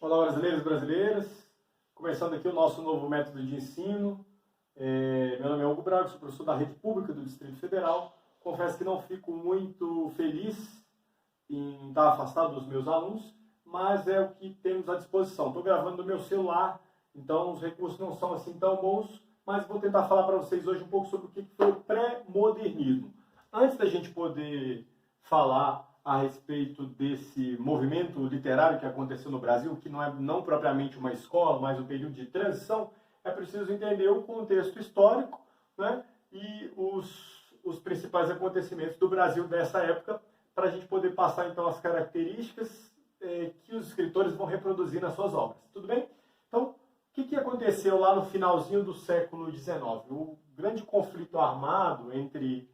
Olá, brasileiros e brasileiras. Começando aqui o nosso novo método de ensino. Meu nome é Hugo Braga, sou professor da Rede Pública do Distrito Federal. Confesso que não fico muito feliz em estar afastado dos meus alunos, mas é o que temos à disposição. Estou gravando no meu celular, então os recursos não são assim tão bons, mas vou tentar falar para vocês hoje um pouco sobre o que foi o pré-modernismo. Antes da gente poder falar a respeito desse movimento literário que aconteceu no Brasil, que não é não propriamente uma escola, mas um período de transição, é preciso entender o contexto histórico, né, e os principais acontecimentos do Brasil dessa época, para a gente poder passar então as características que os escritores vão reproduzir nas suas obras. Tudo bem? Então, o que aconteceu lá no finalzinho do século XIX? O grande conflito armado entre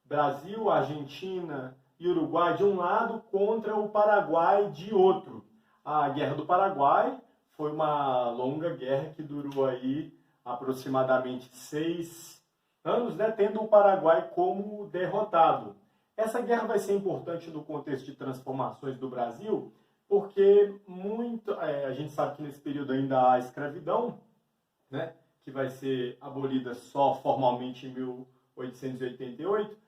Brasil, Argentina e Uruguai de um lado contra o Paraguai de outro. A Guerra do Paraguai foi uma longa guerra que durou aí aproximadamente 6 anos, né, tendo o Paraguai como derrotado. Essa guerra vai ser importante no contexto de transformações do Brasil, porque a gente sabe que nesse período ainda há a escravidão, né, que vai ser abolida só formalmente em 1888,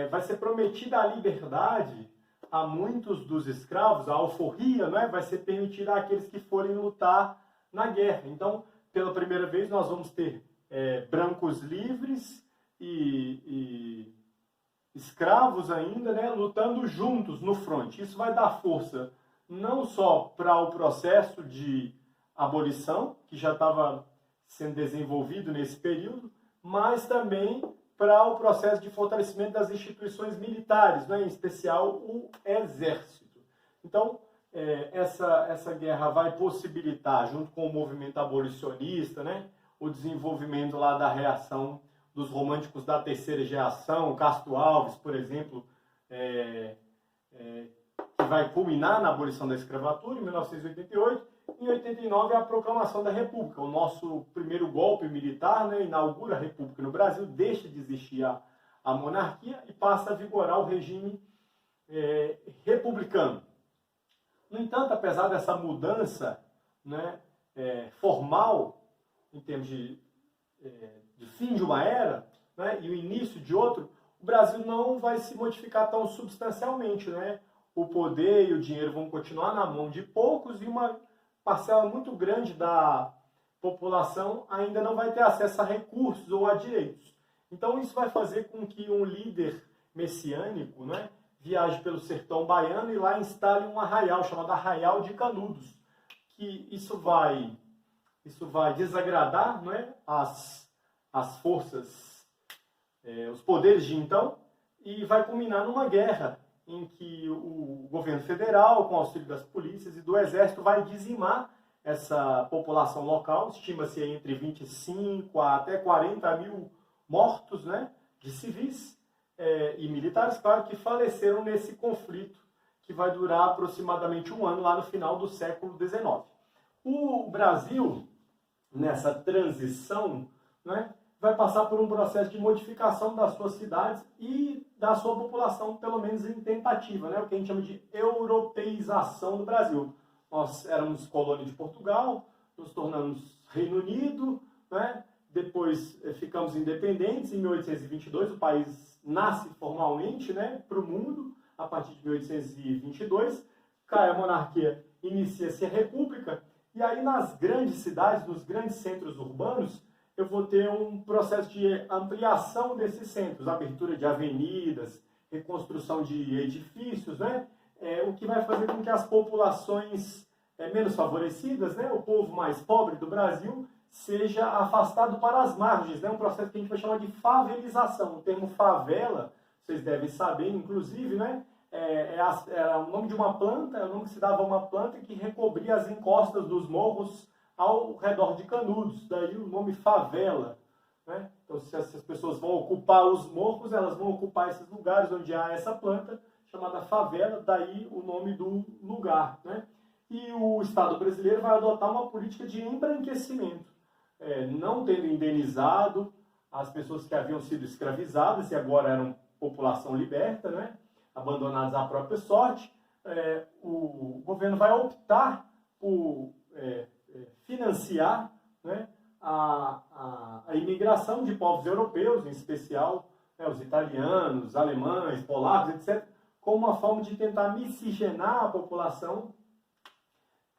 vai ser prometida a liberdade a muitos dos escravos, a alforria, né, vai ser permitida àqueles que forem lutar na guerra. Então, pela primeira vez, nós vamos ter brancos livres e escravos ainda, né, lutando juntos no fronte. Isso vai dar força não só para o processo de abolição, que já estava sendo desenvolvido nesse período, mas também para o processo de fortalecimento das instituições militares, né, em especial o exército. Então, essa guerra vai possibilitar, junto com o movimento abolicionista, né, o desenvolvimento lá da reação dos românticos da terceira geração, Castro Alves, por exemplo, que vai culminar na abolição da escravatura em 1988. Em 89 é a proclamação da República, o nosso primeiro golpe militar, né, inaugura a República no Brasil, deixa de existir a monarquia e passa a vigorar o regime republicano. No entanto, apesar dessa mudança, né, formal, em termos de fim de uma era, né, e o início de outro, o Brasil não vai se modificar tão substancialmente, né? O poder e o dinheiro vão continuar na mão de poucos e uma parcela muito grande da população ainda não vai ter acesso a recursos ou a direitos. Então isso vai fazer com que um líder messiânico, né, viaje pelo sertão baiano e lá instale um arraial chamado Arraial de Canudos, que isso vai desagradar, né, as forças, os poderes de então, e vai culminar numa guerra em que o governo federal, com auxílio das polícias e do exército, vai dizimar essa população local. Estima-se entre 25 a até 40 mil mortos, né, de civis e militares, claro, que faleceram nesse conflito que vai durar aproximadamente um ano lá no final do século XIX. O Brasil, nessa transição, né, vai passar por um processo de modificação das suas cidades e da sua população, pelo menos em tentativa, né, o que a gente chama de europeização do Brasil. Nós éramos colônia de Portugal, nos tornamos Reino Unido, né, depois ficamos independentes em 1822, o país nasce formalmente, né, para o mundo, a partir de 1822, cai a monarquia, inicia-se a república, e aí nas grandes cidades, nos grandes centros urbanos, eu vou ter um processo de ampliação desses centros, abertura de avenidas, reconstrução de edifícios, né? O que vai fazer com que as populações menos favorecidas, né, o povo mais pobre do Brasil, seja afastado para as margens, né? Um processo que a gente vai chamar de favelização. O termo favela, vocês devem saber, inclusive, né? Era o nome de uma planta, é o nome que se dava a uma planta que recobria as encostas dos morros ao redor de Canudos, daí o nome favela, né? Então, se essas pessoas vão ocupar os morros, elas vão ocupar esses lugares onde há essa planta, chamada favela, daí o nome do lugar, né? E o Estado brasileiro vai adotar uma política de embranquecimento, não tendo indenizado as pessoas que haviam sido escravizadas e agora eram população liberta, né, abandonadas à própria sorte. O governo vai optar por financiar, né, a imigração de povos europeus, em especial, né, os italianos, os alemães, polacos, etc., como uma forma de tentar miscigenar a população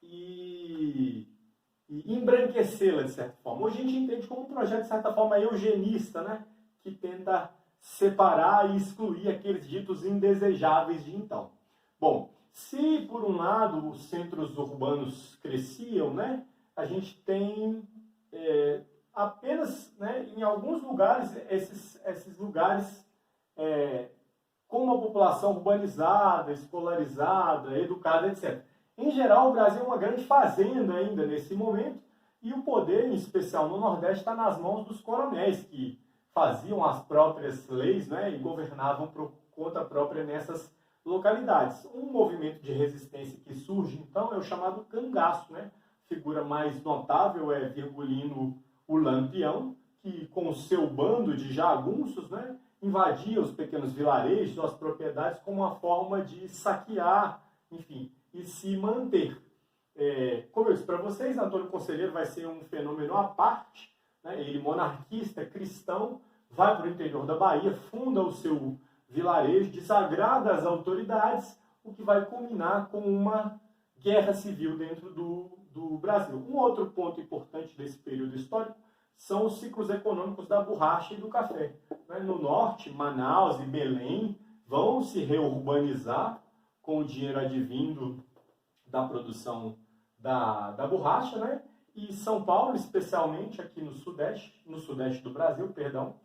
e embranquecê-la, de certa forma. Hoje a gente entende como um projeto, de certa forma, eugenista, né, que tenta separar e excluir aqueles ditos indesejáveis de então. Bom, se por um lado os centros urbanos cresciam, né, a gente tem apenas, né, em alguns lugares, esses lugares com uma população urbanizada, escolarizada, educada, etc. Em geral, o Brasil é uma grande fazenda ainda nesse momento, e o poder, em especial no Nordeste, está nas mãos dos coronéis, que faziam as próprias leis, né, e governavam por conta própria nessas localidades. Um movimento de resistência que surge, então, é o chamado cangaço, né? A figura mais notável é Virgulino o Lampião, que com o seu bando de jagunços, né, invadia os pequenos vilarejos, as propriedades, como uma forma de saquear, enfim, e se manter. Como eu disse para vocês, Antônio Conselheiro vai ser um fenômeno à parte, né? Ele, monarquista, cristão, vai para o interior da Bahia, funda o seu vilarejo, desagrada as autoridades, o que vai culminar com uma guerra civil dentro do Brasil. Um outro ponto importante desse período histórico são os ciclos econômicos da borracha e do café. No norte, Manaus e Belém vão se reurbanizar com o dinheiro advindo da produção da borracha, né? E São Paulo, especialmente aqui no sudeste do Brasil, perdão,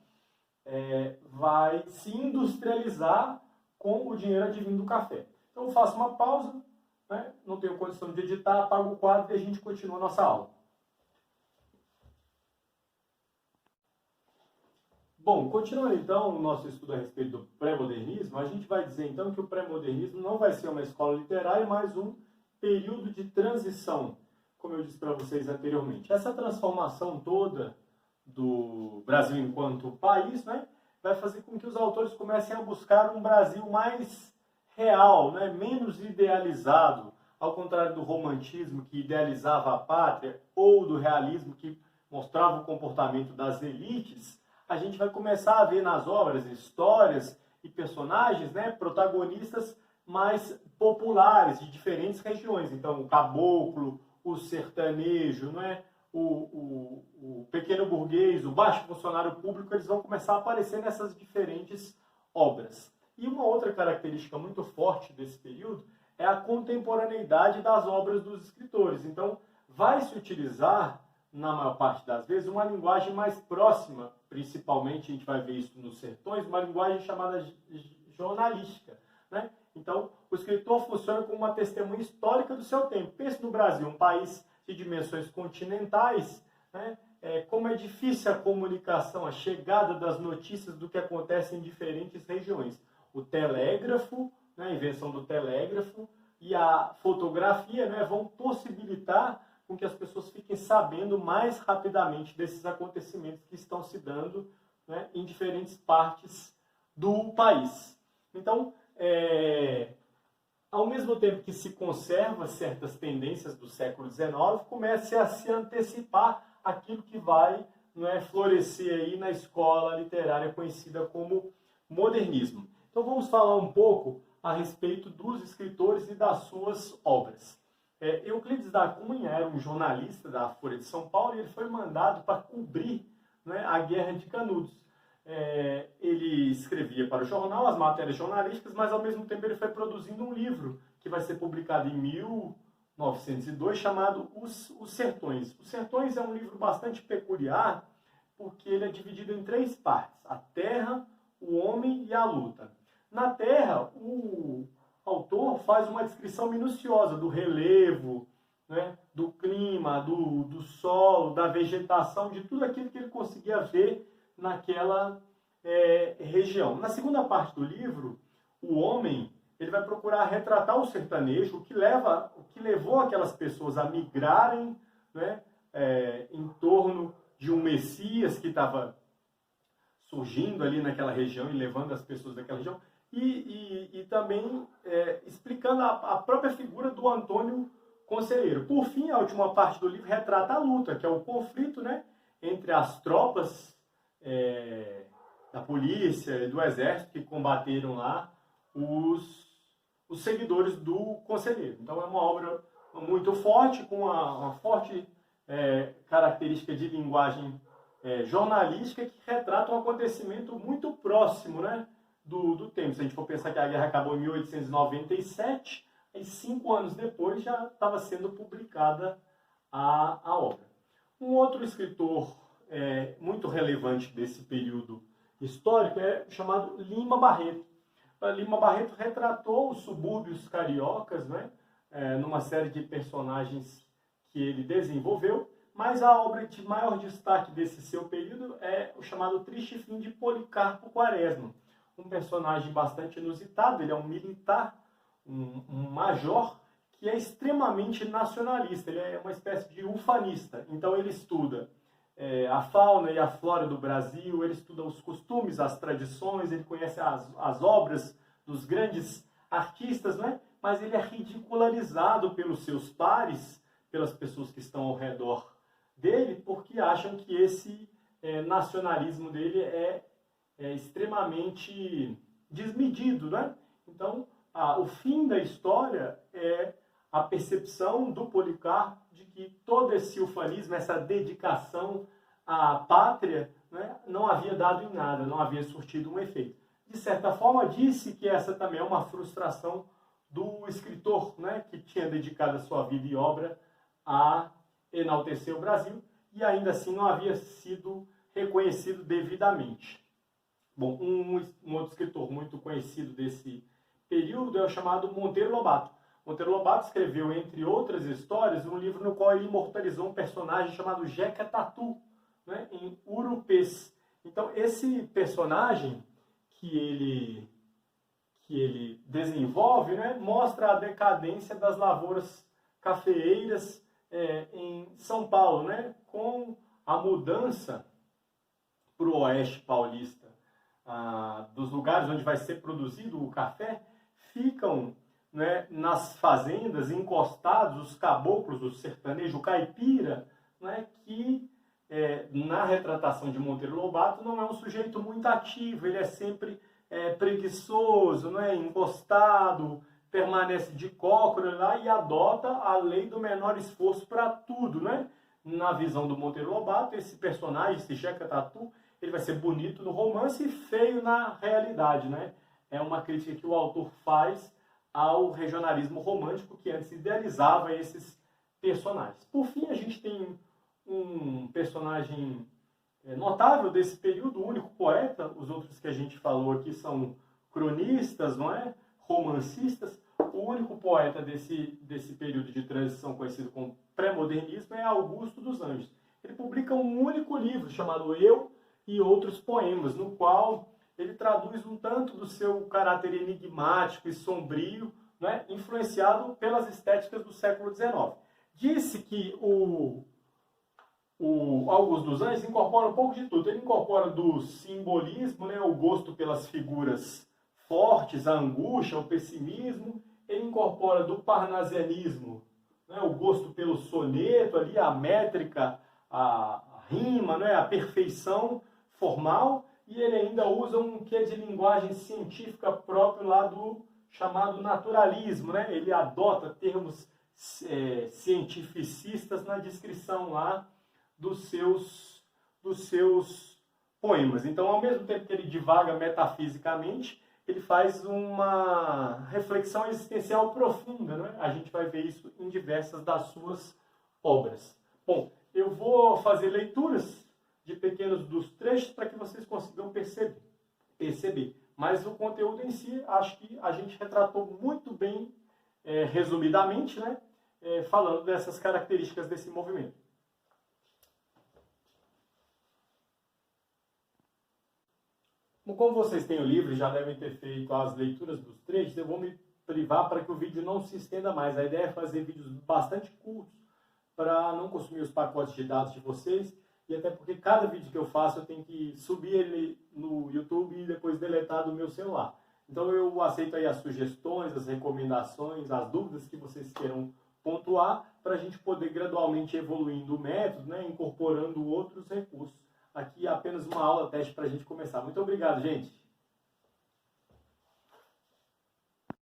vai se industrializar com o dinheiro advindo do café. Então eu faço uma pausa, né? Não tenho condição de editar, apago o quadro e a gente continua a nossa aula. Bom, continuando então o nosso estudo a respeito do pré-modernismo, a gente vai dizer então que o pré-modernismo não vai ser uma escola literária, mas um período de transição, como eu disse para vocês anteriormente. Essa transformação toda do Brasil enquanto país, né, vai fazer com que os autores comecem a buscar um Brasil mais real, né, menos idealizado, ao contrário do romantismo que idealizava a pátria, ou do realismo que mostrava o comportamento das elites. A gente vai começar a ver nas obras histórias e personagens, né, protagonistas mais populares de diferentes regiões. Então, o caboclo, o sertanejo, né, o pequeno burguês, o baixo funcionário público, eles vão começar a aparecer nessas diferentes obras. E uma outra característica muito forte desse período é a contemporaneidade das obras dos escritores. Então, vai se utilizar, na maior parte das vezes, uma linguagem mais próxima, principalmente a gente vai ver isso nos sertões, uma linguagem chamada jornalística, né? Então, o escritor funciona como uma testemunha histórica do seu tempo. Pense no Brasil, um país de dimensões continentais, né? Como é difícil a comunicação, a chegada das notícias do que acontece em diferentes regiões. O telégrafo, né, a invenção do telégrafo e a fotografia, né, vão possibilitar com que as pessoas fiquem sabendo mais rapidamente desses acontecimentos que estão se dando, né, em diferentes partes do país. Então, ao mesmo tempo que se conserva certas tendências do século XIX, começa a se antecipar aquilo que vai, né, florescer aí na escola literária conhecida como modernismo. Então vamos falar um pouco a respeito dos escritores e das suas obras. Euclides da Cunha era um jornalista da Folha de São Paulo e ele foi mandado para cobrir, né, a Guerra de Canudos. Ele escrevia para o jornal as matérias jornalísticas, mas ao mesmo tempo ele foi produzindo um livro que vai ser publicado em 1902, chamado Os Sertões. Os Sertões é um livro bastante peculiar, porque ele é dividido em 3 partes: a terra, o homem e a luta. Na terra, o autor faz uma descrição minuciosa do relevo, né, do clima, do solo, da vegetação, de tudo aquilo que ele conseguia ver naquela região. Na segunda parte do livro, o homem ele vai procurar retratar o sertanejo, o que levou aquelas pessoas a migrarem, né, em torno de um Messias que estava surgindo ali naquela região e levando as pessoas daquela região, e também explicando a própria figura do Antônio conselheiro. Por fim, a última parte do livro retrata a luta, que é o conflito, né, entre as tropas da polícia e do exército que combateram lá os seguidores do conselheiro. Então é uma obra muito forte, com uma forte característica de linguagem jornalística que retrata um acontecimento muito próximo, né, do tempo. Se a gente for pensar que a guerra acabou em 1897, aí 5 anos depois já estava sendo publicada a obra. Um outro escritor muito relevante desse período histórico é chamado Lima Barreto. Lima Barreto retratou os subúrbios cariocas, né, numa série de personagens que ele desenvolveu, mas a obra de maior destaque desse seu período é o chamado Triste Fim de Policarpo Quaresma, um personagem bastante inusitado. Ele é um militar, um major, que é extremamente nacionalista, ele é uma espécie de ufanista. Então ele estuda a fauna e a flora do Brasil, ele estuda os costumes, as tradições, ele conhece as obras dos grandes artistas, né? Mas ele é ridicularizado pelos seus pares, pelas pessoas que estão ao redor dele, porque acham que esse nacionalismo dele é extremamente desmedido, né? Então, o fim da história é a percepção do Policarpo de que todo esse ufanismo, essa dedicação à pátria, né, não havia dado em nada, não havia surtido um efeito. De certa forma, disse que essa também é uma frustração do escritor, né, que tinha dedicado a sua vida e obra a enaltecer o Brasil e ainda assim não havia sido reconhecido devidamente. Bom, um outro escritor muito conhecido desse período é o chamado Monteiro Lobato. Monteiro Lobato escreveu, entre outras histórias, um livro no qual ele imortalizou um personagem chamado Jeca Tatu, né, em Urupês. Então, esse personagem que ele desenvolve, né, mostra a decadência das lavouras cafeeiras em São Paulo, né, com a mudança para o oeste paulista dos lugares onde vai ser produzido o café, ficam, né, nas fazendas encostados os caboclos, o sertanejo, o caipira, né, que na retratação de Monteiro Lobato não é um sujeito muito ativo, ele é sempre preguiçoso, né, encostado, permanece de cócora lá e adota a lei do menor esforço para tudo, né? Na visão do Monteiro Lobato, esse personagem, esse Jeca Tatu, ele vai ser bonito no romance e feio na realidade, né? É uma crítica que o autor faz ao regionalismo romântico que antes idealizava esses personagens. Por fim, a gente tem um personagem notável desse período, o único poeta. Os outros que a gente falou aqui são cronistas, não é? Romancistas. O único poeta desse período de transição conhecido como pré-modernismo é Augusto dos Anjos. Ele publica um único livro chamado Eu e Outros Poemas, no qual ele traduz um tanto do seu caráter enigmático e sombrio, né, influenciado pelas estéticas do século XIX. Disse que o Augusto dos Anjos incorpora um pouco de tudo. Ele incorpora do simbolismo, né, o gosto pelas figuras fortes, a angústia, o pessimismo. Ele incorpora do parnasianismo, né, o gosto pelo soneto, ali, a métrica, a rima, né, a perfeição formal. E ele ainda usa um quê de linguagem científica próprio lá do chamado naturalismo, né? Ele adota termos cientificistas na descrição lá dos seus poemas. Então, ao mesmo tempo que ele divaga metafisicamente, ele faz uma reflexão existencial profunda, né? A gente vai ver isso em diversas das suas obras. Bom, eu vou fazer leituras de pequenos dos trechos para que vocês consigam perceber. Mas o conteúdo em si, acho que a gente retratou muito bem, resumidamente, né? Falando dessas características desse movimento. Como vocês têm o livro e já devem ter feito as leituras dos trechos, eu vou me privar para que o vídeo não se estenda mais. A ideia é fazer vídeos bastante curtos para não consumir os pacotes de dados de vocês, e até porque cada vídeo que eu faço eu tenho que subir ele no YouTube e depois deletar do meu celular. Então eu aceito aí as sugestões, as recomendações, as dúvidas que vocês queiram pontuar. pontuar para a gente poder gradualmente evoluindo o método, né, incorporando outros recursos. Aqui apenas uma aula teste para a gente começar. Muito obrigado, gente!